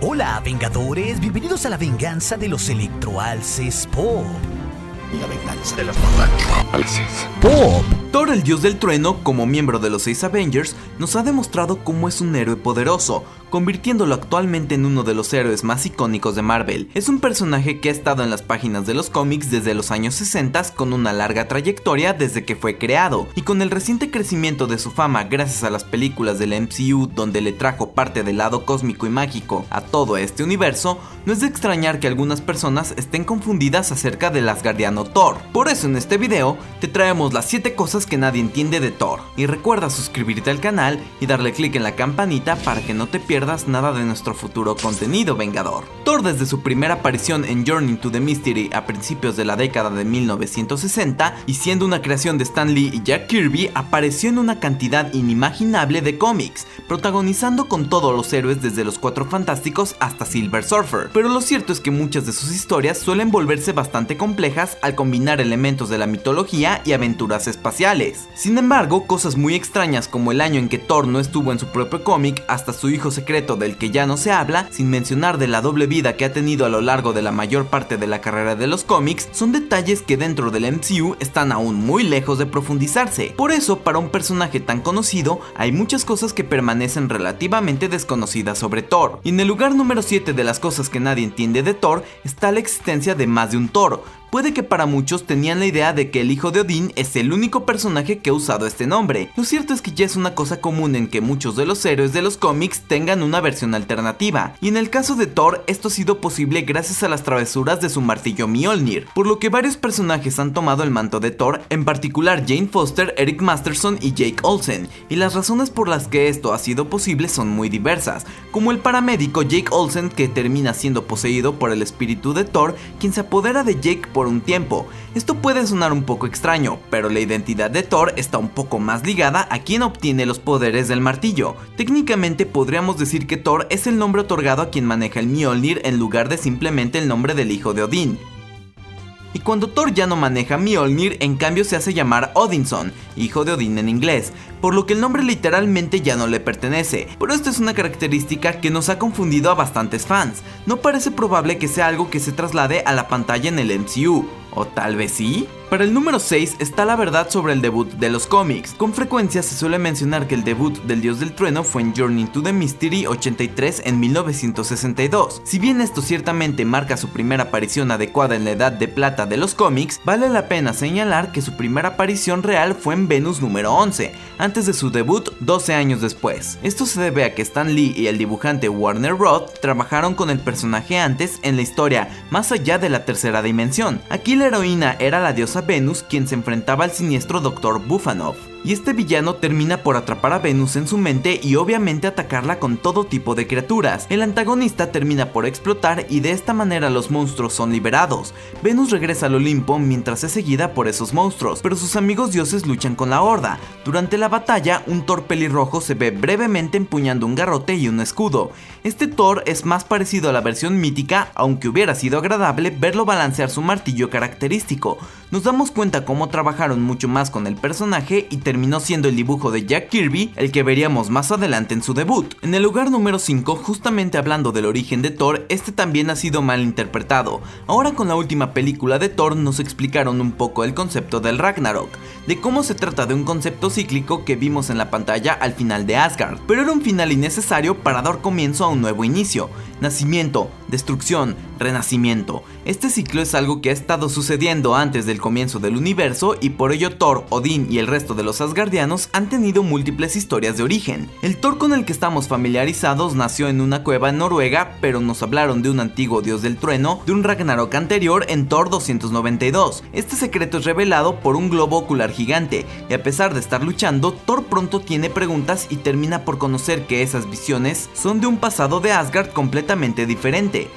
Hola, Vengadores, bienvenidos a la venganza de los electroalces Pop. La venganza de los electroalces Pop. Thor, el dios del trueno, como miembro de los 6 Avengers, nos ha demostrado cómo es un héroe poderoso, convirtiéndolo actualmente en uno de los héroes más icónicos de Marvel. Es un personaje que ha estado en las páginas de los cómics desde los años 60 con una larga trayectoria desde que fue creado, y con el reciente crecimiento de su fama gracias a las películas del MCU donde le trajo parte del lado cósmico y mágico a todo este universo, no es de extrañar que algunas personas estén confundidas acerca del asgardiano Thor. Por eso en este video te traemos las 7 cosas que nadie entiende de Thor, y recuerda suscribirte al canal y darle click en la campanita para que no te pierdas nada de nuestro futuro contenido vengador. Thor, desde su primera aparición en Journey to the Mystery a principios de la década de 1960 y siendo una creación de Stan Lee y Jack Kirby, apareció en una cantidad inimaginable de cómics, protagonizando con todos los héroes desde los Cuatro Fantásticos hasta Silver Surfer. Pero lo cierto es que muchas de sus historias suelen volverse bastante complejas al combinar elementos de la mitología y aventuras espaciales. Sin embargo, cosas muy extrañas como el año en que Thor no estuvo en su propio cómic, hasta su hijo secreto del que ya no se habla, sin mencionar de la doble vida que ha tenido a lo largo de la mayor parte de la carrera de los cómics, son detalles que dentro del MCU están aún muy lejos de profundizarse. Por eso, para un personaje tan conocido, hay muchas cosas que permanecen relativamente desconocidas sobre Thor. Y en el lugar número 7 de las cosas que nadie entiende de Thor está la existencia de más de un Thor. Puede que para muchos tenían la idea de que el hijo de Odín es el único personaje que ha usado este nombre. Lo cierto es que ya es una cosa común en que muchos de los héroes de los cómics tengan una versión alternativa, y en el caso de Thor esto ha sido posible gracias a las travesuras de su martillo Mjolnir, por lo que varios personajes han tomado el manto de Thor, en particular Jane Foster, Eric Masterson y Jake Olsen, y las razones por las que esto ha sido posible son muy diversas, como el paramédico Jake Olsen, que termina siendo poseído por el espíritu de Thor, quien se apodera de Jake por un tiempo. Esto puede sonar un poco extraño, pero la identidad de Thor está un poco más ligada a quien obtiene los poderes del martillo. Técnicamente podríamos decir que Thor es el nombre otorgado a quien maneja el Mjolnir en lugar de simplemente el nombre del hijo de Odín. Y cuando Thor ya no maneja Mjolnir, en cambio se hace llamar Odinson, hijo de Odín en inglés, por lo que el nombre literalmente ya no le pertenece. Pero esto es una característica que nos ha confundido a bastantes fans. No parece probable que sea algo que se traslade a la pantalla en el MCU, ¿o tal vez sí? Para el número 6 está la verdad sobre el debut de los cómics. Con frecuencia se suele mencionar que el debut del dios del trueno fue en Journey to the Mystery 83 en 1962. Si bien esto ciertamente marca su primera aparición adecuada en la edad de plata de los cómics, vale la pena señalar que su primera aparición real fue en Venus número 11, antes de su debut 12 años después. Esto se debe a que Stan Lee y el dibujante Warner Roth trabajaron con el personaje antes en la historia Más allá de la tercera dimensión. Aquí la heroína era la diosa Venus, quien se enfrentaba al siniestro Dr. Bufanov, y este villano termina por atrapar a Venus en su mente y obviamente atacarla con todo tipo de criaturas. El antagonista termina por explotar y de esta manera los monstruos son liberados. Venus regresa al Olimpo mientras es seguida por esos monstruos, pero sus amigos dioses luchan con la horda. Durante la batalla, un Thor pelirrojo se ve brevemente empuñando un garrote y un escudo. Este Thor es más parecido a la versión mítica, aunque hubiera sido agradable verlo balancear su martillo característico. Nos damos cuenta cómo trabajaron mucho más con el personaje y terminó siendo el dibujo de Jack Kirby el que veríamos más adelante en su debut. En el lugar número 5, justamente hablando del origen de Thor, este también ha sido mal interpretado. Ahora con la última película de Thor nos explicaron un poco el concepto del Ragnarok, de cómo se trata de un concepto cíclico que vimos en la pantalla al final de Asgard, pero era un final innecesario para dar comienzo a un nuevo inicio. Nacimiento, destrucción, renacimiento. Este ciclo es algo que ha estado sucediendo antes del comienzo del universo y por ello Thor, Odín y el resto de los asgardianos han tenido múltiples historias de origen. El Thor con el que estamos familiarizados nació en una cueva en Noruega, pero nos hablaron de un antiguo dios del trueno, de un Ragnarok anterior en Thor 292. Este secreto es revelado por un globo ocular gigante, y a pesar de estar luchando, Thor pronto tiene preguntas y termina por conocer que esas visiones son de un pasado de Asgard completamente diferente.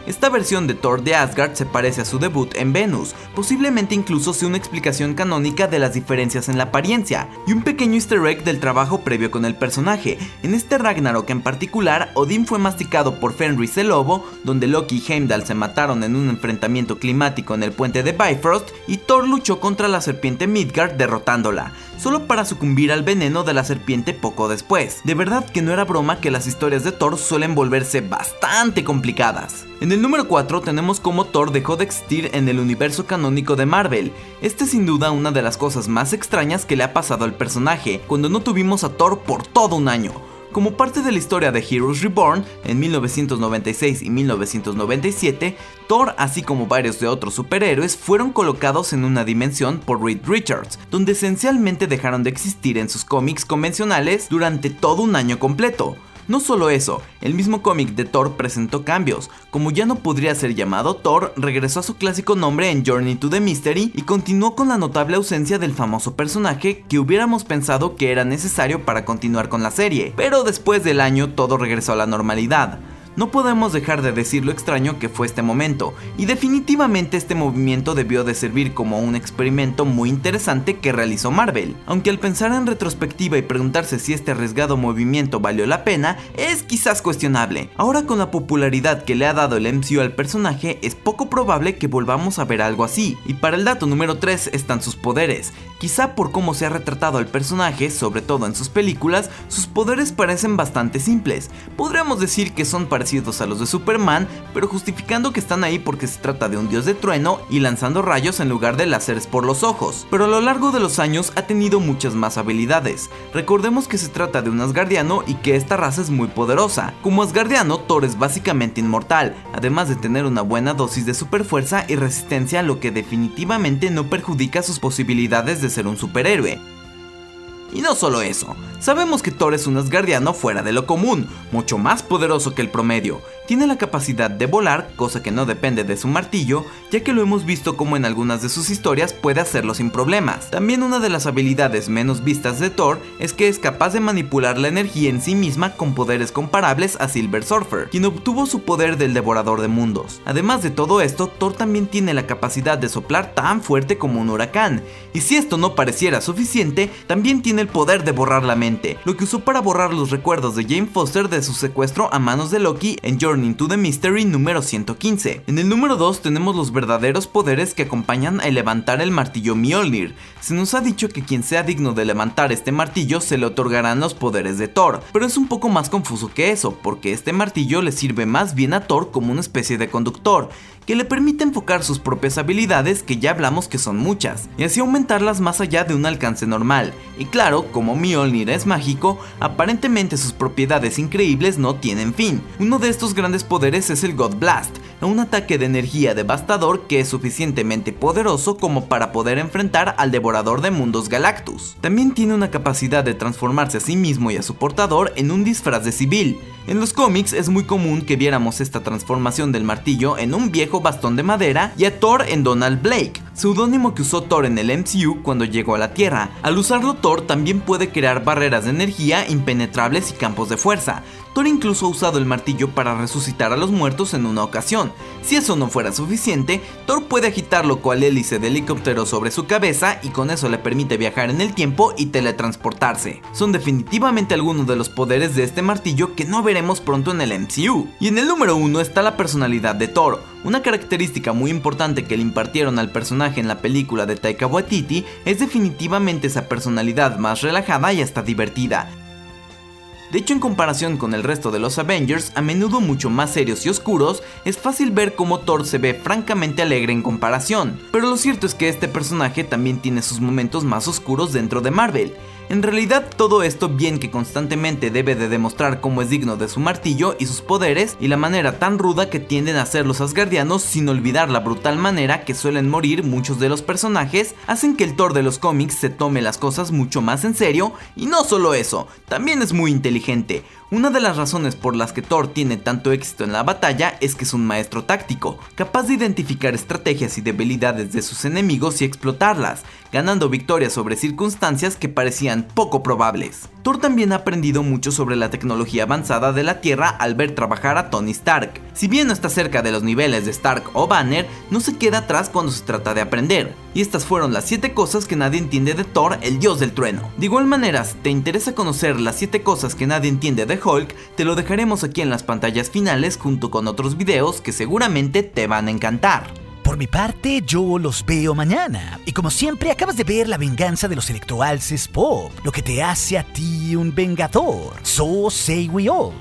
Esta versión de Thor de Asgard se parece a su debut en Venus, posiblemente incluso sea una explicación canónica de las diferencias en la apariencia, y un pequeño easter egg del trabajo previo con el personaje. En este Ragnarok en particular, Odín fue masticado por Fenris el Lobo, donde Loki y Heimdall se mataron en un enfrentamiento climático en el puente de Bifrost, y Thor luchó contra la serpiente Midgard derrotándola. solo para sucumbir al veneno de la serpiente poco después. De verdad que no era broma que las historias de Thor suelen volverse bastante complicadas. En el número 4 tenemos cómo Thor dejó de existir en el universo canónico de Marvel. Esta es sin duda una de las cosas más extrañas que le ha pasado al personaje, cuando no tuvimos a Thor por todo un año. Como parte de la historia de Heroes Reborn, en 1996 y 1997, Thor, así como varios de otros superhéroes, fueron colocados en una dimensión por Reed Richards, donde esencialmente dejaron de existir en sus cómics convencionales durante todo un año completo. No solo eso, el mismo cómic de Thor presentó cambios. Como ya no podría ser llamado Thor, regresó a su clásico nombre en Journey to the Mystery y continuó con la notable ausencia del famoso personaje que hubiéramos pensado que era necesario para continuar con la serie. Pero después del año todo regresó a la normalidad. No podemos dejar de decir lo extraño que fue este momento, y definitivamente este movimiento debió de servir como un experimento muy interesante que realizó Marvel, aunque al pensar en retrospectiva y preguntarse si este arriesgado movimiento valió la pena, es quizás cuestionable. Ahora con la popularidad que le ha dado el MCU al personaje, es poco probable que volvamos a ver algo así, y para el dato número 3 están sus poderes. Quizá por cómo se ha retratado al personaje, sobre todo en sus películas, sus poderes parecen bastante simples. Podríamos decir que son parecidos a los de Superman, pero justificando que están ahí porque se trata de un dios de trueno y lanzando rayos en lugar de láseres por los ojos. Pero a lo largo de los años ha tenido muchas más habilidades. Recordemos que se trata de un asgardiano y que esta raza es muy poderosa. Como asgardiano, Thor es básicamente inmortal, además de tener una buena dosis de superfuerza y resistencia, lo que definitivamente no perjudica sus posibilidades de ser un superhéroe. Y no solo eso, sabemos que Thor es un asgardiano fuera de lo común, mucho más poderoso que el promedio. Tiene la capacidad de volar, cosa que no depende de su martillo, ya que lo hemos visto como en algunas de sus historias puede hacerlo sin problemas. También una de las habilidades menos vistas de Thor es que es capaz de manipular la energía en sí misma con poderes comparables a Silver Surfer, quien obtuvo su poder del devorador de mundos. Además de todo esto, Thor también tiene la capacidad de soplar tan fuerte como un huracán, y si esto no pareciera suficiente, también tiene el poder de borrar la mente, lo que usó para borrar los recuerdos de Jane Foster de su secuestro a manos de Loki en Journey to the Mystery número 115. En el número 2 tenemos los verdaderos poderes que acompañan a levantar el martillo Mjolnir. Se nos ha dicho que quien sea digno de levantar este martillo se le otorgarán los poderes de Thor, pero es un poco más confuso que eso, porque este martillo le sirve más bien a Thor como una especie de conductor, que le permite enfocar sus propias habilidades, que ya hablamos que son muchas, y así aumentarlas más allá de un alcance normal. Y claro, como Mjolnir es mágico, aparentemente sus propiedades increíbles no tienen fin. Uno de estos grandes poderes es el God Blast, un ataque de energía devastador que es suficientemente poderoso como para poder enfrentar al devorador de mundos Galactus. También tiene una capacidad de transformarse a sí mismo y a su portador en un disfraz de civil. En los cómics es muy común que viéramos esta transformación del martillo en un viejo bastón de madera y a Thor en Donald Blake, seudónimo que usó Thor en el MCU cuando llegó a la Tierra. Al usarlo, Thor también puede crear barreras de energía impenetrables y campos de fuerza. Thor incluso ha usado el martillo para resucitar a los muertos en una ocasión. Si eso no fuera suficiente, Thor puede agitarlo con la hélice de helicóptero sobre su cabeza y con eso le permite viajar en el tiempo y teletransportarse. Son definitivamente algunos de los poderes de este martillo que no veremos pronto en el MCU. Y en el número 1 está la personalidad de Thor. Una característica muy importante que le impartieron al personaje en la película de Taika Waititi es definitivamente esa personalidad más relajada y hasta divertida. De hecho, en comparación con el resto de los Avengers, a menudo mucho más serios y oscuros, es fácil ver cómo Thor se ve francamente alegre en comparación. Pero lo cierto es que este personaje también tiene sus momentos más oscuros dentro de Marvel. En realidad, todo esto, bien que constantemente debe de demostrar cómo es digno de su martillo y sus poderes, y la manera tan ruda que tienden a ser los asgardianos, sin olvidar la brutal manera que suelen morir muchos de los personajes, hacen que el Thor de los cómics se tome las cosas mucho más en serio, y no solo eso, también es muy inteligente. Una de las razones por las que Thor tiene tanto éxito en la batalla es que es un maestro táctico, capaz de identificar estrategias y debilidades de sus enemigos y explotarlas, ganando victorias sobre circunstancias que parecían poco probables. Thor también ha aprendido mucho sobre la tecnología avanzada de la Tierra al ver trabajar a Tony Stark. Si bien no está cerca de los niveles de Stark o Banner, no se queda atrás cuando se trata de aprender. Y estas fueron las 7 cosas que nadie entiende de Thor, el dios del trueno. De igual manera, si te interesa conocer las 7 cosas que nadie entiende de Hulk, te lo dejaremos aquí en las pantallas finales junto con otros videos que seguramente te van a encantar. Por mi parte, yo los veo mañana. Y como siempre, acabas de ver La venganza de los electroalces pop, lo que te hace a ti un vengador. So say we all.